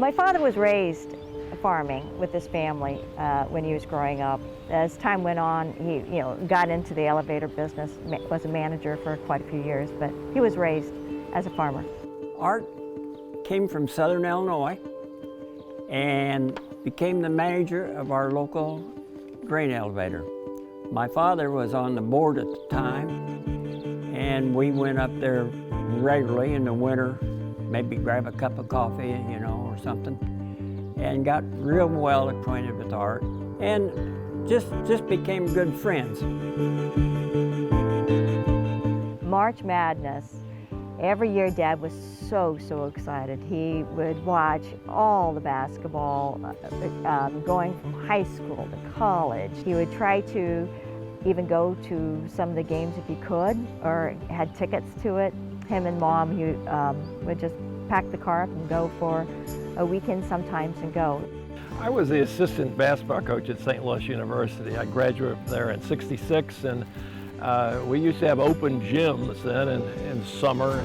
My father was raised farming with his family when he was growing up. As time went on, he got into the elevator business, was a manager for quite a few years, but he was raised as a farmer. Art came from Southern Illinois and became the manager of our local grain elevator. My father was on the board at the time, and we went up there regularly in the winter, maybe grab a cup of coffee, or something, and got real well acquainted with Art, and just became good friends. March Madness, every year Dad was so excited. He would watch all the basketball, going from high school to college. He would try to even go to some of the games if he could, or had tickets to it. Him and Mom, he would just pack the car up and go for a weekend sometimes and go. I was the assistant basketball coach at St. Louis University. I graduated there in '66, and we used to have open gyms then in summer.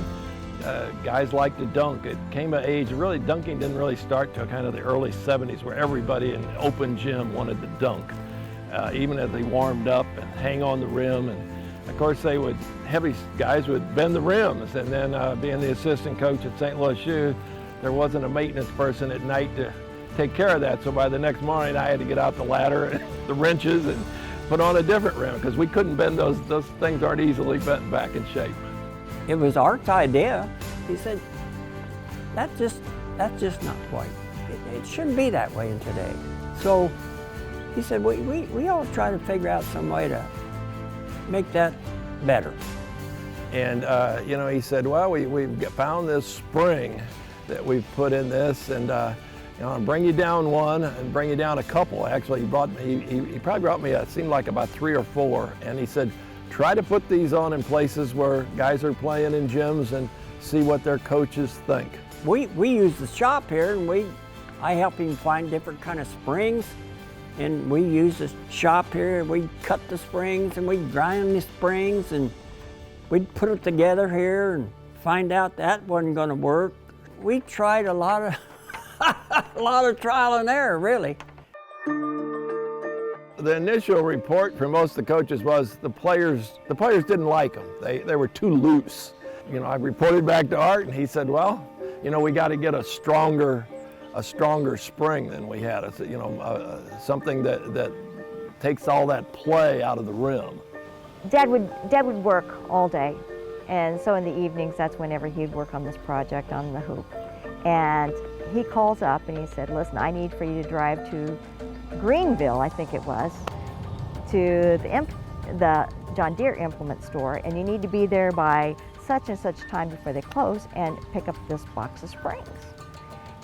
Guys liked to dunk. It came of age, really dunking didn't really start till kind of the early '70s, where everybody in the open gym wanted to dunk, even as they warmed up and hang on the rim. And of course, heavy guys would bend the rims, and then being the assistant coach at St. Louis U, there wasn't a maintenance person at night to take care of that. So by the next morning, I had to get out the ladder and the wrenches and put on a different rim, because we couldn't bend those things aren't easily bent back in shape. It was Art's idea. He said, that's just not quite. It shouldn't be that way in today. So he said, we ought to try to figure out some way to make that better. And he said, well, we've found this spring that we've put in this, and I'll bring you down one and bring you down a couple. Actually, he probably brought me, it seemed like about 3 or 4, and he said, try to put these on in places where guys are playing in gyms and see what their coaches think. We use the shop here, and I help him find different kind of springs, and we use the shop here. We cut the springs and we grind the springs, and we'd put it together here and find out that wasn't going to work. We tried a lot of a lot of trial and error, really. The initial report from most of the coaches was the players didn't like them. They were too loose. I reported back to Art, and he said, well, we got to get a stronger spring than we had. Something that takes all that play out of the rim. Dad would work all day, and so in the evenings, that's whenever he'd work on this project on the hoop. And he calls up and he said, listen, I need for you to drive to Greenville, I think it was, to the John Deere implement store, and you need to be there by such and such time before they close and pick up this box of springs.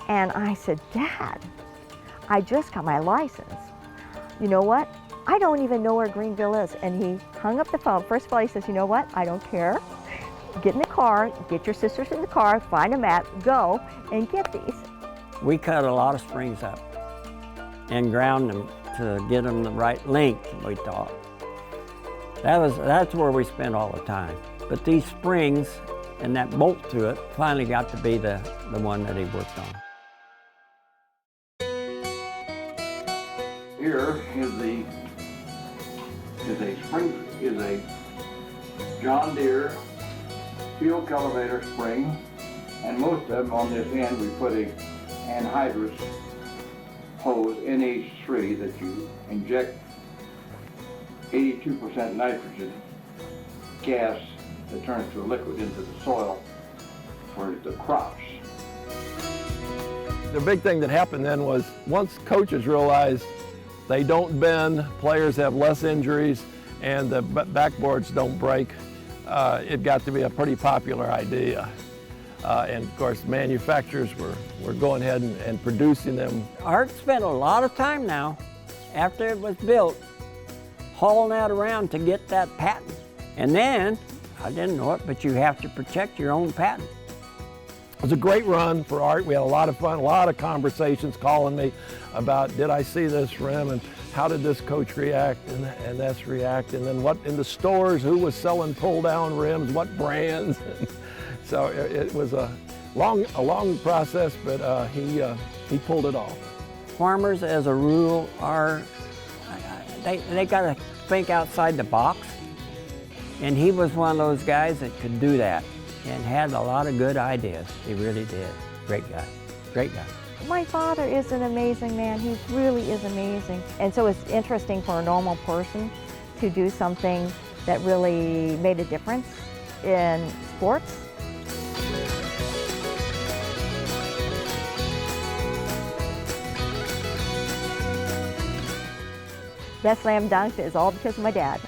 And I said, Dad, I just got my license. You know what? I don't even know where Greenville is. And he hung up the phone. First of all, he says, you know what? I don't care. Get in the car, get your sisters in the car, find a map, go and get these. We cut a lot of springs up and ground them to get them the right length, we thought. That's where we spent all the time. But these springs and that bolt to it finally got to be the one that he worked on. Here is a John Deere field cultivator spring, and most of them on this end we put a anhydrous hose NH3 that you inject 82% nitrogen gas that turns to a liquid into the soil for the crops. The big thing that happened then was once coaches realized they don't bend, players have less injuries, and the backboards don't break, it got to be a pretty popular idea. And of course, manufacturers were going ahead and producing them. Art spent a lot of time now, after it was built, hauling that around to get that patent. And then, I didn't know it, but you have to protect your own patent. It was a great run for Art. We had a lot of fun, a lot of conversations calling me about, did I see this rim, and how did this coach react, and that's react, and then what in the stores, who was selling pull-down rims, what brands. So it was a long process, but he He pulled it off. Farmers, as a rule, they got to think outside the box. And he was one of those guys that could do that and had a lot of good ideas. He really did. Great guy. Great guy. My father is an amazing man. He really is amazing. And so it's interesting for a normal person to do something that really made a difference in sports. That slam dunk is all because of my dad.